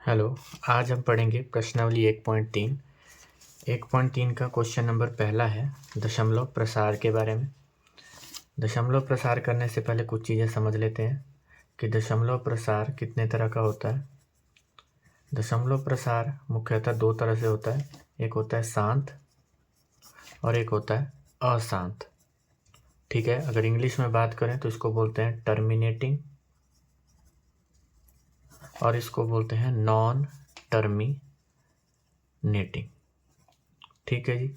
Hello. आज हम पढ़ेंगे प्रश्नावली 1.3। 1.3 का क्वेश्चन नंबर पहला है दशमलव प्रसार के बारे में। दशमलव प्रसार करने से पहले कुछ चीज़ें समझ लेते हैं कि दशमलव प्रसार कितने तरह का होता है। दशमलव प्रसार मुख्यतः दो तरह से होता है, एक होता है शांत और एक होता है अशांत। ठीक है, अगर इंग्लिश में बात करें तो इसको बोलते हैं टर्मिनेटिंग और इसको बोलते हैं नॉन टर्मिनेटिंग। ठीक है जी,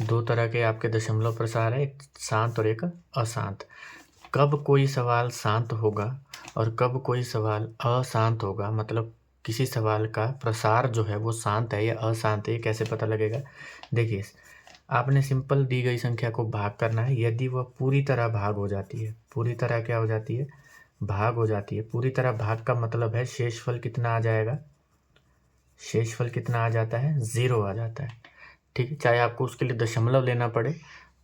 दो तरह के आपके दशमलव प्रसार है, एक शांत और एक अशांत। कब कोई सवाल शांत होगा और कब कोई सवाल अशांत होगा, मतलब किसी सवाल का प्रसार जो है वो शांत है या अशांत है, ये कैसे पता लगेगा। देखिए, आपने सिंपल दी गई संख्या को भाग करना है। यदि वह पूरी तरह भाग हो जाती है, पूरी तरह क्या हो जाती है, भाग हो जाती है। पूरी तरह भाग का मतलब है शेषफल कितना आ जाएगा, शेषफल कितना आ जाता है, 0 आ जाता है। ठीक है, चाहे आपको उसके लिए दशमलव लेना पड़े,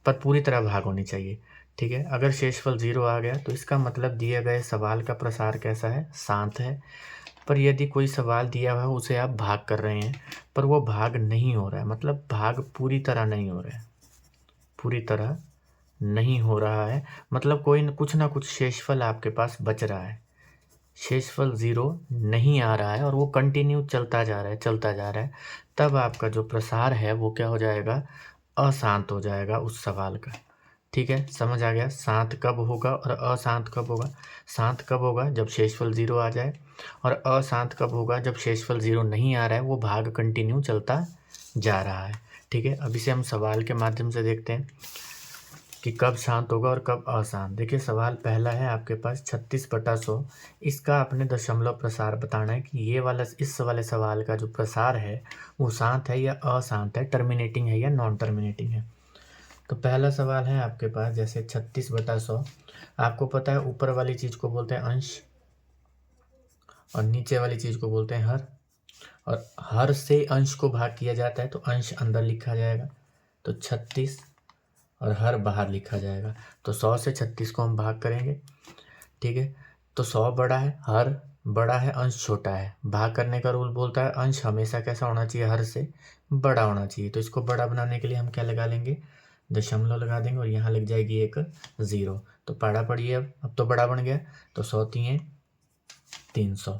पर पूरी तरह भाग होनी चाहिए। ठीक है, अगर शेषफल 0 आ गया तो इसका मतलब दिए गए सवाल का प्रसार कैसा है, शांत है। पर यदि कोई सवाल दिया हुआ है उसे आप भाग कर रहे हैं पर वो भाग नहीं हो रहा है, मतलब भाग पूरी तरह नहीं हो रहा है, पूरी तरह नहीं हो रहा है, मतलब कोई कुछ ना कुछ शेषफल आपके पास बच रहा है। शेषफल 0 नहीं आ रहा है और वो कंटिन्यू चलता जा रहा है, चलता जा रहा है, तब आपका जो प्रसार है वो क्या हो जाएगा, अशांत हो जाएगा उस सवाल का। ठीक है, समझ आ गया। शांत कब होगा और अशांत कब होगा। शांत कब होगा, जब शेषफल 0 आ जाए, और अशांत कब होगा, जब शेषफल 0 नहीं आ रहा है, वो भाग कंटिन्यू चलता जा रहा है। ठीक है, अब इसे हम सवाल के माध्यम से देखते हैं कि कब शांत होगा और कब अशांत। देखिए, सवाल पहला है आपके पास 36/100। इसका आपने दशमलव प्रसार बताना है कि ये वाला, इस वाले सवाल का जो प्रसार है वो शांत है या अशांत है, टर्मिनेटिंग है या नॉन टर्मिनेटिंग है। तो पहला सवाल है आपके पास, जैसे 36/100। आपको पता है ऊपर वाली चीज़ को बोलते हैं अंश और नीचे वाली चीज़ को बोलते हैं हर, और हर से अंश को भाग किया जाता है तो अंश अंदर लिखा जाएगा, तो 36, और हर बाहर लिखा जाएगा। तो 100 से 36 को हम भाग करेंगे। ठीक है, तो 100 बड़ा है, हर बड़ा है, अंश छोटा है। भाग करने का रूल बोलता है अंश हमेशा कैसा होना चाहिए, हर से बड़ा होना चाहिए। तो इसको बड़ा बनाने के लिए हम क्या लगा लेंगे, दशमलव लगा देंगे और यहाँ लग जाएगी एक 0। तो पढ़ा पढ़िए, अब तो बड़ा बन गया। तो 100 तिये 300,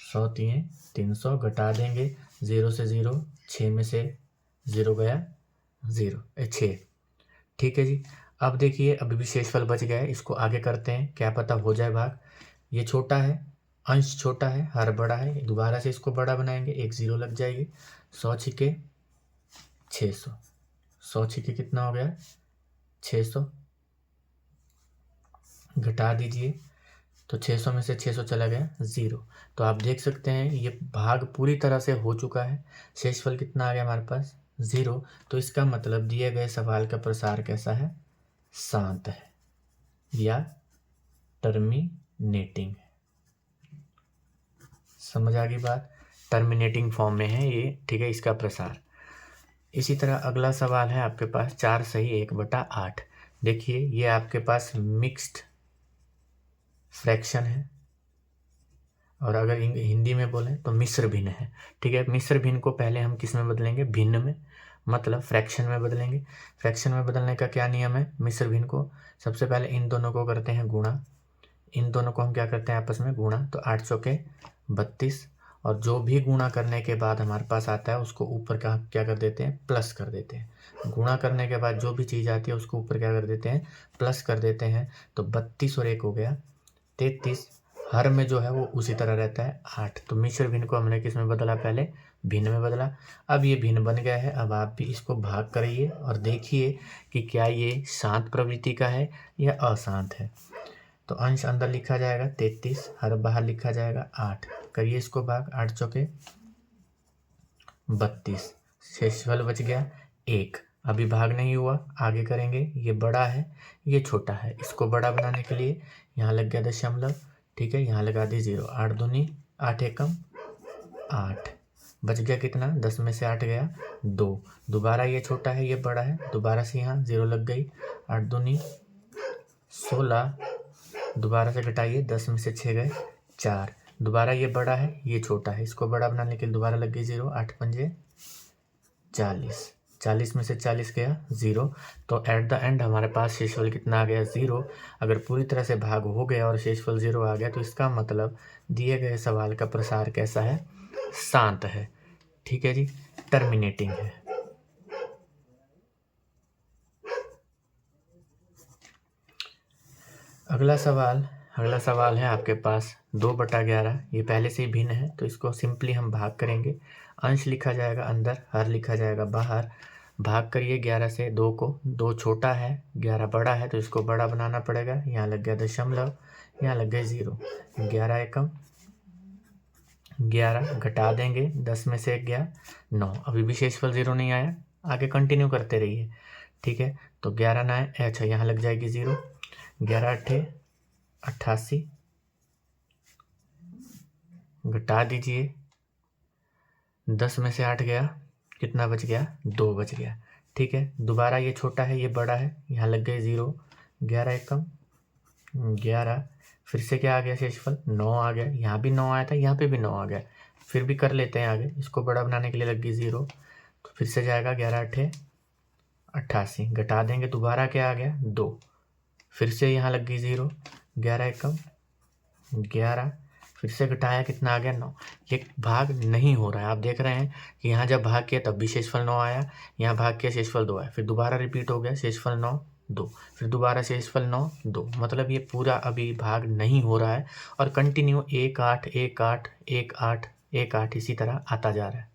100 तिये 300, घटा देंगे 0 से 0, 6 में से 0 गया 6। ठीक है जी, अब देखिए अभी भी शेषफल बच गया है, इसको आगे करते हैं, क्या पता हो जाए भाग। ये छोटा है, अंश छोटा है, हर बड़ा है, दोबारा से इसको बड़ा बनाएंगे, एक 0 लग जाएगी। 100 छिके 600, 100 छिके कितना हो गया, 600, घटा दीजिए, तो 600 में से 600 चला गया 0। तो आप देख सकते हैं ये भाग पूरी तरह से हो चुका है। शेषफल कितना आ गया हमारे पास, 0। तो इसका मतलब दिए गए सवाल का प्रसार कैसा है, शांत है या टर्मिनेटिंग है। समझ आ गई बात, टर्मिनेटिंग फॉर्म में है ये। ठीक है, इसका प्रसार। इसी तरह अगला सवाल है आपके पास 4 सही 1/8। देखिए ये आपके पास मिक्स्ड फ्रैक्शन है, और अगर हिंदी में बोलें तो मिश्र भिन्न है। ठीक है, मिश्र भिन्न को पहले हम किस में बदलेंगे, भिन्न में, मतलब फ्रैक्शन में बदलेंगे। फ्रैक्शन में बदलने का क्या नियम है, मिश्र भिन्न को सबसे पहले इन दोनों को करते हैं गुणा, इन दोनों को हम क्या करते हैं आपस में गुणा, तो 8 चौके 32, और जो भी गुणा करने के बाद हमारे पास आता है उसको ऊपर का क्या कर देते हैं, प्लस कर देते हैं। गुणा करने के बाद जो भी चीज़ आती है उसको ऊपर क्या कर देते हैं, प्लस कर देते हैं। तो 32 और 1 हो गया 33। हर में जो है वो उसी तरह रहता है 8। तो मिश्र भिन्न को हमने किस में बदला, पहले भिन्न में बदला। अब ये भिन्न बन गया है, अब आप भी इसको भाग करिए और देखिए कि क्या ये शांत प्रवृत्ति का है या अशांत है। तो अंश अंदर लिखा जाएगा 33, हर बाहर लिखा जाएगा 8। करिए इसको भाग, 8 चौके 32, शेषफल बच गया 1। अभी भाग नहीं हुआ, आगे करेंगे। ये बड़ा है, ये छोटा है, इसको बड़ा बनाने के लिए यहाँ लग गया दशमलव। ठीक है, यहाँ लगा दी 0, 8 दूनी 8 एकम 8, बच गया कितना, 10 में से 8 गया 2। दोबारा ये छोटा है, ये बड़ा है, दोबारा से यहाँ 0 लग गई, 8 दूनी 16, दोबारा से घटाइए, 10 में से 6 गए 4, दोबारा ये बड़ा है, ये छोटा है, इसको बड़ा बनाने के लिए दोबारा लग गई 0। 8 पंजे 40, 40 में से 40 गया 0। तो एट द एंड हमारे पास शेषफल कितना आ गया 0। अगर पूरी तरह से भाग हो गया और शेषफल 0 आ गया तो इसका मतलब दिए गए सवाल का प्रसार कैसा है, शांत है। ठीक है जी, टर्मिनेटिंग है। अगला सवाल है आपके पास 2/11। ये पहले से ही भिन्न है तो इसको सिंपली हम भाग करेंगे। अंश लिखा जाएगा अंदर, हर लिखा जाएगा बाहर। भाग करिए 11 से 2 को। 2 छोटा है, 11 बड़ा है तो इसको बड़ा बनाना पड़ेगा। यहाँ लग गया दशमलव, यहाँ लग गए 0। 11 एकम 11, घटा देंगे 10 में से 1 गया 9। अभी भी शेषफल 0 नहीं आया, आगे कंटिन्यू करते रहिए। ठीक है, तो 11 9, अच्छा यहाँ लग जाएगी 0। 11 8 88, घटा दीजिए 10 में से 8 गया, कितना बच गया 2 बच गया। ठीक है, दोबारा ये छोटा है ये बड़ा है, यहाँ लग गए 0। 11 एकम 11, फिर से क्या आ गया शेषफल 9 आ गया। यहाँ भी 9 आया था, यहाँ पे भी 9 आ गया। फिर भी कर लेते हैं आगे, इसको बड़ा बनाने के लिए लग गई 0। तो फिर से जाएगा 11 8 88, घटा देंगे दोबारा क्या आ गया 2, फिर से यहाँ लग गई 0। 11 एकम 11, फिर से घटाया कितना आ गया 9। ये भाग नहीं हो रहा है। आप देख रहे हैं कि यहाँ जब भाग किया तब भी शेषफल 9 आया, यहाँ भाग किया शेषफल 2 आया, फिर दोबारा रिपीट हो गया शेषफल 9 2, फिर दोबारा शेषफल 9 2। मतलब ये पूरा अभी भाग नहीं हो रहा है और कंटिन्यू 1 8 1 8 1 8 1 8 इसी तरह आता जा रहा है।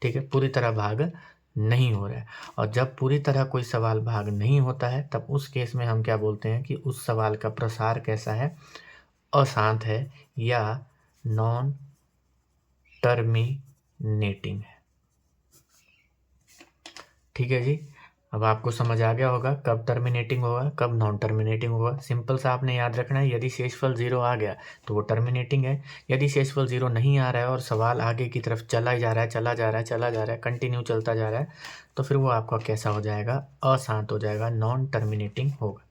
ठीक है, पूरी तरह भाग नहीं हो रहा है। और जब पूरी तरह कोई सवाल भाग नहीं होता है तब उस केस में हम क्या बोलते हैं कि उस सवाल का प्रसार कैसा है, अशांत है या नॉन टर्मिनेटिंग है। ठीक है जी, अब आपको समझ आ गया होगा कब टर्मिनेटिंग होगा कब नॉन टर्मिनेटिंग होगा। सिंपल सा आपने याद रखना है, यदि शेषफल 0 आ गया तो वो टर्मिनेटिंग है। यदि शेषफल 0 नहीं आ रहा है और सवाल आगे की तरफ चला जा रहा है कंटिन्यू चलता जा रहा है तो फिर वो आपका कैसा हो जाएगा, अशांत हो जाएगा, नॉन टर्मिनेटिंग होगा।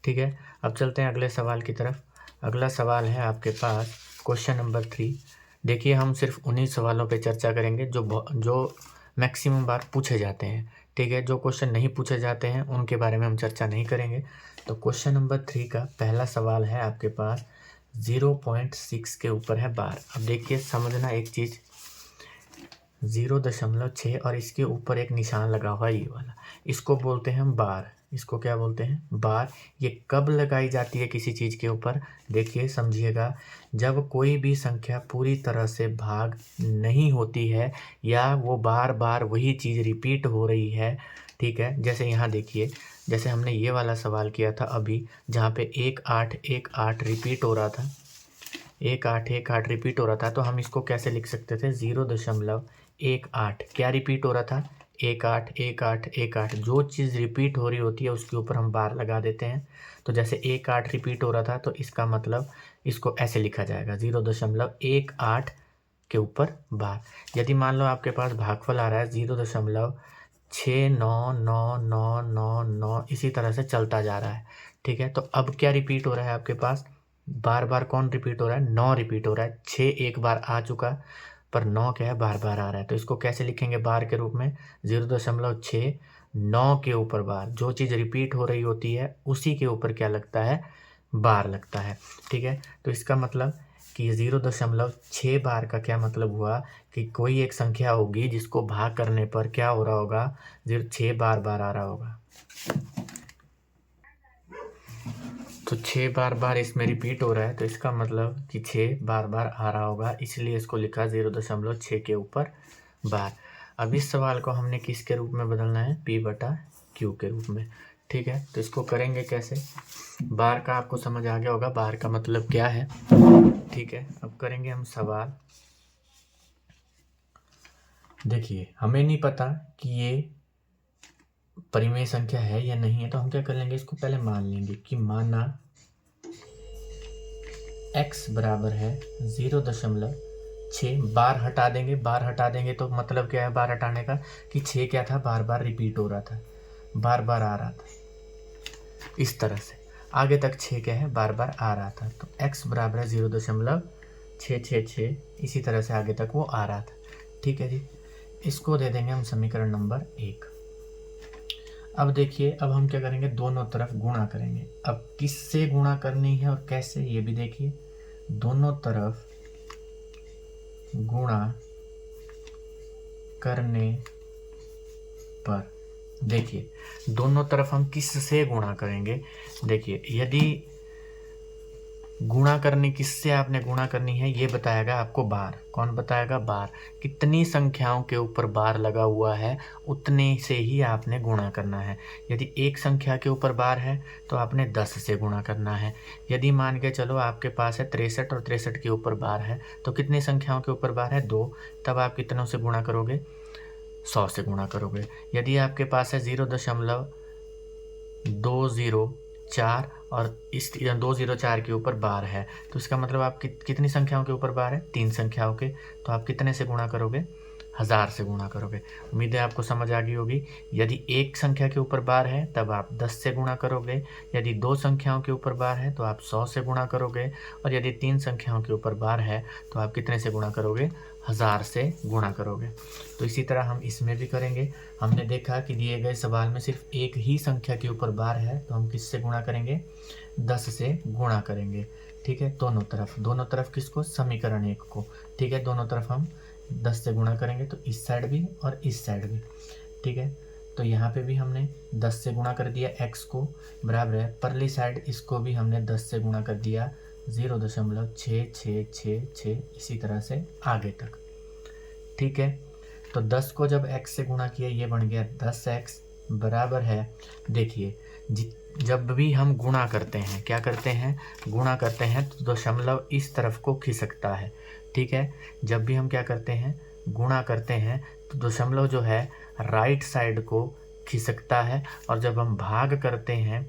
ठीक है, अब चलते हैं अगले सवाल की तरफ। अगला सवाल है आपके पास क्वेश्चन नंबर 3। देखिए, हम सिर्फ उन्हीं सवालों पे चर्चा करेंगे जो मैक्सिमम बार पूछे जाते हैं। ठीक है, जो क्वेश्चन नहीं पूछे जाते हैं उनके बारे में हम चर्चा नहीं करेंगे। तो क्वेश्चन नंबर 3 का पहला सवाल है आपके पास 0.6 के ऊपर है बार। अब देखिए, समझना एक चीज़, 0.6 और इसके ऊपर एक निशान लगा हुआ है ये वाला, इसको बोलते हैं हम बार। इसको क्या बोलते हैं, बार। ये कब लगाई जाती है किसी चीज़ के ऊपर, देखिए समझिएगा, जब कोई भी संख्या पूरी तरह से भाग नहीं होती है या वो बार बार वही चीज़ रिपीट हो रही है। ठीक है, जैसे यहाँ देखिए, जैसे हमने ये वाला सवाल किया था अभी, जहाँ पे 1 8 1 8 रिपीट हो रहा था, 1 8 1 8 रिपीट हो रहा था, तो हम इसको कैसे लिख सकते थे, 0.18 क्या रिपीट हो रहा था, 1 8 1 8 1 8। जो चीज़ रिपीट हो रही होती है उसके ऊपर हम बार लगा देते हैं। तो जैसे 1 8 रिपीट हो रहा था तो इसका मतलब इसको ऐसे लिखा जाएगा, 0.18 के ऊपर बार। यदि मान लो आपके पास भागफल आ रहा है 0.699999, इसी तरह से चलता जा रहा है। ठीक है, तो अब क्या रिपीट हो रहा है आपके पास, बार बार कौन रिपीट हो रहा है, 9 रिपीट हो रहा है। 6 एक बार आ चुका पर 9 क्या है, बार बार आ रहा है। तो इसको कैसे लिखेंगे बार के रूप में, 0.69 के ऊपर बार। जो चीज़ रिपीट हो रही होती है उसी के ऊपर क्या लगता है, बार लगता है। ठीक है, तो इसका मतलब कि 0.6 बार का क्या मतलब हुआ कि कोई एक संख्या होगी जिसको भाग करने पर क्या हो रहा होगा, 6 बार बार आ रहा होगा। तो 6 बार बार इसमें रिपीट हो रहा है तो इसका मतलब कि 6 बार बार आ रहा होगा, इसलिए इसको लिखा 0.6 के ऊपर बार। अब इस सवाल को हमने किसके रूप में बदलना है, P/Q के रूप में। ठीक है, तो इसको करेंगे कैसे, बार का आपको समझ आ गया होगा बार का मतलब क्या है। ठीक है, अब करेंगे हम सवाल। देखिए, हमें नहीं पता कि ये परिमेय संख्या है या नहीं है, तो हम क्या कर लेंगे, इसको पहले मान लेंगे कि माना x बराबर है 0.6। बार हटा देंगे, बार हटा देंगे तो मतलब क्या है बार हटाने का, कि 6 क्या था, बार बार रिपीट हो रहा था, बार बार आ रहा था, इस तरह से आगे तक 6 क्या है, बार बार आ रहा था। तो x बराबर है 0.6 6 6 6 इसी तरह से आगे तक वो आ रहा था। ठीक है जी, इसको दे देंगे हम समीकरण नंबर 1। अब देखिए, अब हम क्या करेंगे, दोनों तरफ गुणा करेंगे। अब किससे गुणा करनी है और कैसे, ये भी देखिए। दोनों तरफ गुणा करने पर देखिए, दोनों तरफ हम किससे गुणा करेंगे। देखिए, यदि गुणा करनी, किससे आपने गुणा करनी है ये बताएगा आपको बार। कौन बताएगा? बार। कितनी संख्याओं के ऊपर बार लगा हुआ है उतने से ही आपने गुणा करना है। यदि एक संख्या के ऊपर बार है तो आपने 10 से गुणा करना है। यदि मान के चलो आपके पास है 63 और 63 के ऊपर बार है तो कितनी संख्याओं के ऊपर बार है? 2। तब आप कितनों से गुणा करोगे? 100 से गुणा करोगे। यदि आपके पास है 0.204 और इस 204 के ऊपर बार है तो इसका मतलब आप कितनी संख्याओं के ऊपर बार है? 3 संख्याओं के। तो आप कितने से गुणा करोगे? 1000 से गुणा करोगे। उम्मीद है आपको समझ आ गई होगी। यदि एक संख्या के ऊपर बार है तब आप 10 से गुणा करोगे। यदि 2 संख्याओं के ऊपर बार है तो आप 100 से गुणा करोगे। और यदि 3 संख्याओं के ऊपर बार है तो आप कितने से गुणा करोगे? 1000 से गुणा करोगे। तो इसी तरह हम इसमें भी करेंगे। हमने देखा कि दिए गए सवाल में सिर्फ एक ही संख्या के ऊपर बार है तो हम किससे गुणा करेंगे? 10 से गुणा करेंगे। ठीक है, दोनों तरफ किसको? समीकरण 1 को। ठीक है, दोनों तरफ हम 10 से गुणा करेंगे तो इस साइड भी और इस साइड भी। ठीक है, तो यहाँ पे भी हमने 10 से गुणा कर दिया x को, बराबर है परली साइड इसको भी हमने 10 से गुणा कर दिया 0.6666, इसी तरह से आगे तक। ठीक है, तो 10 को जब x से गुणा किया ये बन गया 10x, बराबर है। देखिए, जब भी हम गुणा करते हैं, क्या करते हैं? गुणा करते हैं तो दशमलव इस तरफ को खिसकता है। ठीक है, जब भी हम क्या करते हैं? गुणा करते हैं तो दशमलव जो है राइट साइड को खिसकता है, और जब हम भाग करते हैं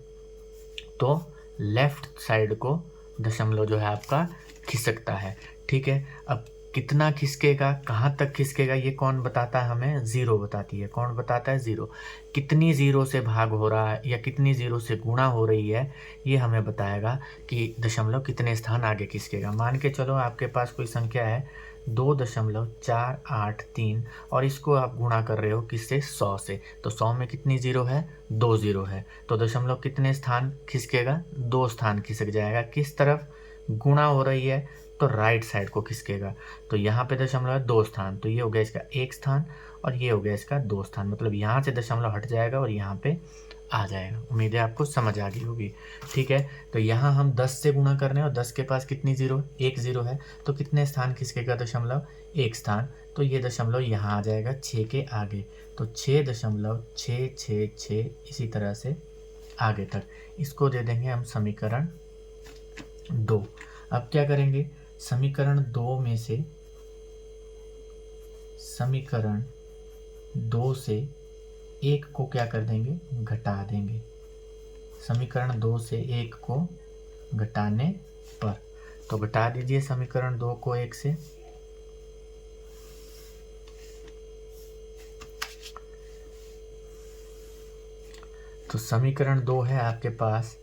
तो लेफ्ट साइड को दशमलव जो है आपका खिसकता है। ठीक है, अब कितना खिसकेगा, कहाँ तक खिसकेगा, ये कौन बताता है हमें? ज़ीरो बताती है। कौन बताता है? ज़ीरो। कितनी ज़ीरो से भाग हो रहा है या कितनी ज़ीरो से गुणा हो रही है ये हमें बताएगा कि दशमलव कितने स्थान आगे खिसकेगा। मान के चलो आपके पास कोई संख्या है 2.483 और इसको आप गुणा कर रहे हो किससे? 100 से। तो 100 में कितनी ज़ीरो है? 2 ज़ीरो है। तो दशमलव कितने स्थान खिसकेगा? 2 स्थान खिसक जाएगा। किस तरफ? गुणा हो रही है तो राइट साइड को खिसकेगा। तो यहाँ पे दशमलव है 2 स्थान, तो ये हो गया इसका 1 स्थान और ये हो गया इसका 2 स्थान। मतलब यहाँ से दशमलव हट जाएगा और यहाँ पे आ जाएगा। उम्मीद है आपको समझ आ गई होगी। ठीक है, तो यहाँ हम 10 से गुणा कर रहे हैं और 10 के पास कितनी ज़ीरो? 1 ज़ीरो है। तो कितने स्थान खिसकेगा दशमलव? 1 स्थान। तो ये दशमलव यहाँ आ जाएगा 6 के आगे। तो 6.666, इसी तरह से आगे तक। इसको दे देंगे हम समीकरण 2। अब क्या करेंगे? समीकरण 2 से 1 को क्या कर देंगे? घटा देंगे। समीकरण 2 से 1 को घटाने पर, तो घटा दीजिए समीकरण 2 को 1 से। तो समीकरण 2 है आपके पास।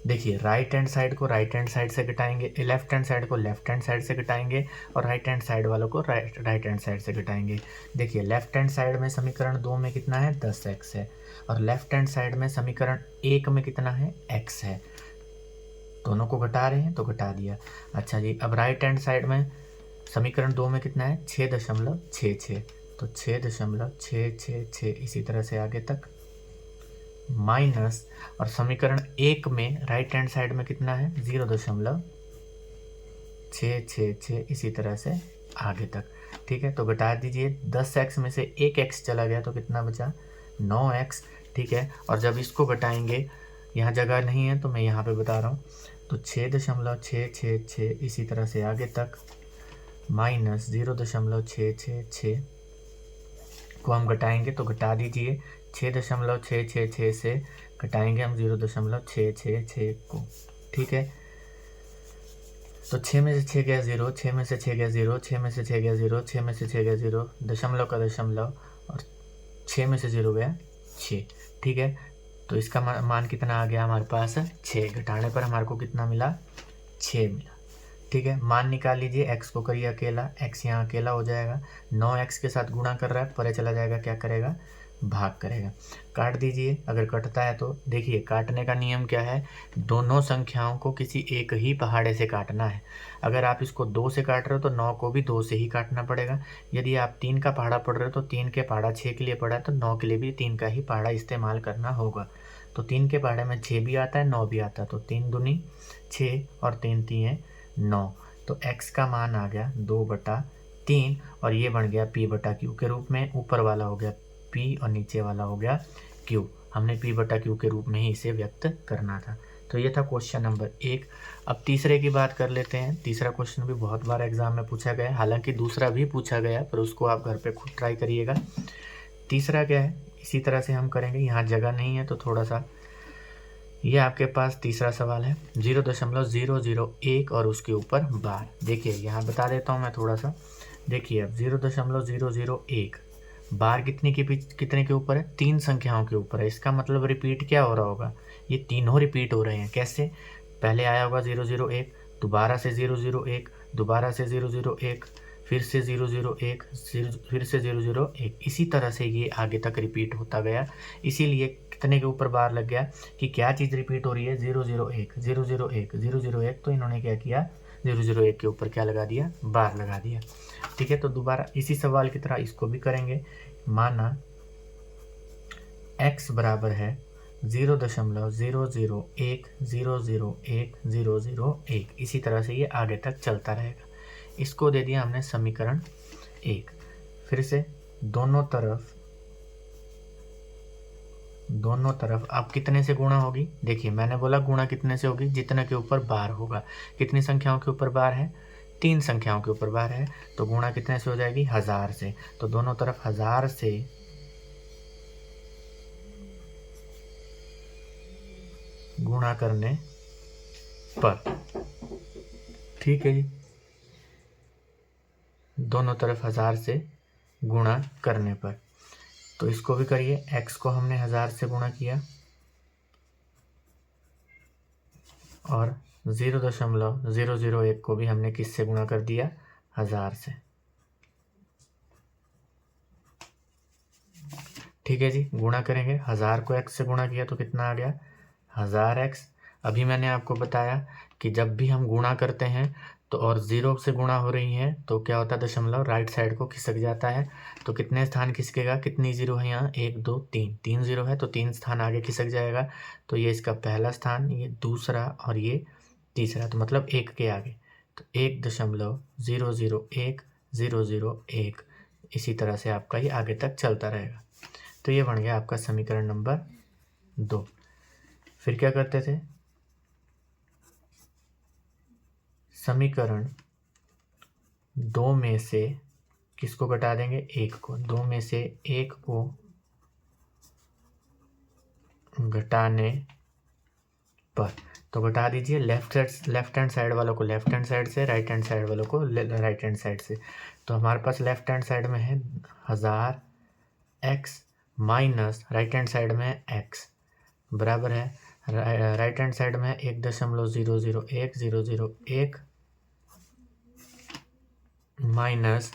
देखिए, राइट हैंड साइड को राइट हैंड साइड से घटाएंगे, लेफ्ट हैंड साइड को लेफ्ट हैंड साइड से घटाएंगे और राइट हैंड साइड वालों को राइट हैंड साइड से घटाएंगे। देखिए, लेफ्ट हैंड साइड में समीकरण 2 में कितना है? 10x है, और लेफ्ट हैंड साइड में समीकरण 1 में कितना है? x है। दोनों को घटा रहे हैं तो घटा दिया। अच्छा जी, अब राइट हैंड साइड में समीकरण 2 में कितना है? 6.66, तो 6.666, इसी तरह से आगे तक, माइनस, और समीकरण 1 में राइट हैंड साइड में कितना है? 0.666, इसी तरह से आगे तक। ठीक है, तो घटा दीजिए। 10x में से 1x चला गया तो कितना बचा? 9x। ठीक है, और जब इसको घटाएंगे, यहाँ जगह नहीं है तो मैं यहाँ पे बता रहा हूँ, तो 6.666, इसी तरह से आगे तक, माइनस 0.666 को हम घटाएंगे तो घटा दीजिए। 6.666 से घटाएंगे हम 0.666 को। ठीक है, तो 6 में से 6 गया 0, 6 में से 6 गया 0, 6 में से 6 गया 0, 6 में से 6 गया 0, दशमलव का दशमलव, और 6 में से 0 गया 6। ठीक है, तो इसका मान कितना आ गया हमारे पास? 6। घटाने पर हमारे को कितना मिला? 6 मिला। ठीक है, मान निकाल लीजिए, x को करिए अकेला, x यहाँ अकेला हो जाएगा, 9x के साथ गुणा कर रहा है, परे चला जाएगा, क्या करेगा, भाग करेगा। काट दीजिए, अगर कटता है तो देखिए काटने का नियम क्या है, दोनों संख्याओं को किसी एक ही पहाड़े से काटना है। अगर आप इसको 2 से काट रहे हो तो 9 को भी 2 से ही काटना पड़ेगा। यदि आप 3 का पहाड़ा पढ़ रहे हो तो 3 के पहाड़ा 6 के लिए पढ़ा है तो 9 के लिए भी 3 का ही पहाड़ा इस्तेमाल करना होगा। तो 3 के पहाड़े में 6 भी आता है, 9 भी आता है, तो 3 दूनी 6 और 3 3 9। तो x का मान आ गया 2/3 और ये बन गया p/q के रूप में। ऊपर वाला हो गया p और नीचे वाला हो गया q। हमने p/q के रूप में ही इसे व्यक्त करना था। तो ये था क्वेश्चन नंबर 1। अब तीसरे की बात कर लेते हैं। तीसरा क्वेश्चन भी बहुत बार एग्जाम में पूछा गया है, हालांकि दूसरा भी पूछा गया पर उसको आप घर पे खुद ट्राई करिएगा। तीसरा क्या है, इसी तरह से हम करेंगे, यहाँ जगह नहीं है तो थोड़ा सा, ये आपके पास तीसरा सवाल है 0.001 और उसके ऊपर बार। देखिए यहाँ बता देता हूँ मैं थोड़ा सा, देखिए अब 0.001 बार कितने के ऊपर है, 3 संख्याओं के ऊपर है। इसका मतलब रिपीट क्या हो रहा होगा, ये तीनों रिपीट हो रहे हैं। कैसे, पहले आया होगा 001, दोबारा से 001, दोबारा से 001, फिर से 001, फिर से 001, इसी तरह से ये आगे तक रिपीट होता गया। इसीलिए कितने के ऊपर बार लग गया कि क्या चीज़ रिपीट हो रही है, 001 001 001, तो इन्होंने क्या किया, 001 के ऊपर क्या लगा दिया, बार लगा दिया। ठीक है, तो दोबारा इसी सवाल की तरह इसको भी करेंगे। माना x बराबर है 0.001 इसी तरह से ये आगे तक चलता रहेगा। इसको दे दिया हमने समीकरण 1। फिर से दोनों तरफ अब कितने से गुणा होगी, देखिए मैंने बोला गुणा कितने से होगी, जितने के ऊपर बार होगा। कितनी संख्याओं के ऊपर बार है, 3 संख्याओं के ऊपर बार है, तो गुणा कितने से हो जाएगी, 1000 से। तो दोनों तरफ 1000 से गुणा करने पर, ठीक है जी, दोनों तरफ 1000 से गुणा करने पर। तो इसको भी करिए, x को हमने 1000 से गुणा किया और 0.001 को भी हमने किससे गुणा कर दिया, 1000 से। ठीक है जी, गुणा करेंगे, 1000 को x से गुणा किया तो कितना आ गया, 1000x। अभी मैंने आपको बताया कि जब भी हम गुणा करते हैं तो और 0 से गुणा हो रही है तो क्या होता है, दशमलव राइट साइड को खिसक जाता है। तो कितने स्थान खिसकेगा, कितनी 0 है यहाँ, 1 2 3, 3 0 है तो 3 स्थान आगे खिसक जाएगा। तो ये इसका पहला स्थान, ये दूसरा और ये तीसरा, तो मतलब 1 के आगे, तो 1.001 इसी तरह से आपका ये आगे तक चलता रहेगा। तो ये बन गया आपका समीकरण नंबर 2। फिर क्या करते थे, समीकरण 2 में से किसको घटा देंगे, 1 को। 2 में से 1 को घटाने पर, तो घटा दीजिए, लेफ्ट हैंड साइड वालों को लेफ्ट हैंड साइड से, राइट हैंड साइड वालों को राइट हैंड साइड से। तो हमारे पास लेफ्ट हैंड साइड में है 1000x minus right hand side में है x, बराबर है राइट हैंड साइड में 1.001 माइनस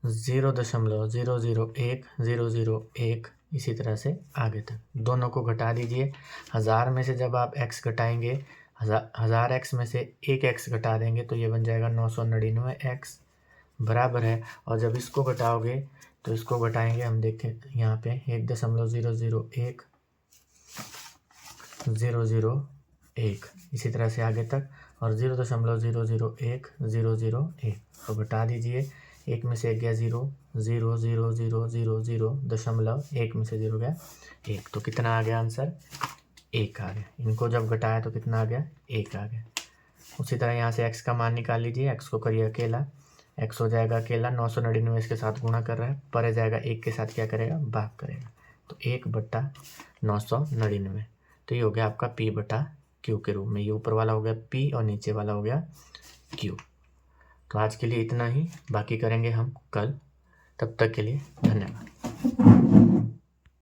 0.001 इसी तरह से आगे तक। दोनों को घटा दीजिए, 1000 में से जब आप x घटाएंगे, 1000x में से 1x घटा देंगे तो ये बन जाएगा 999x, बराबर है। और जब इसको घटाओगे तो इसको घटाएंगे, हम देखें यहाँ पे 1.001 इसी तरह से आगे तक, और 0.001 तो घटा दीजिए, 1 में से 1 गया 0, 0.00000.1 में से 0 गया 1, तो कितना आ गया आंसर, 1 आ गया। इनको जब घटाया तो कितना आ गया, 1 आ गया। उसी तरह यहाँ से x का मान निकाल लीजिए, x को करिए अकेला, x हो जाएगा अकेला, 999 इसके साथ गुणा कर रहा है, पर जाएगा 1 के साथ क्या करेगा, भाग करेगा, तो 1/999। तो ये हो गया आपका p/q के रूप में। ये ऊपर वाला हो गया p और नीचे वाला हो गया q। तो आज के लिए इतना ही, बाकी करेंगे हम कल। तब तक के लिए धन्यवाद।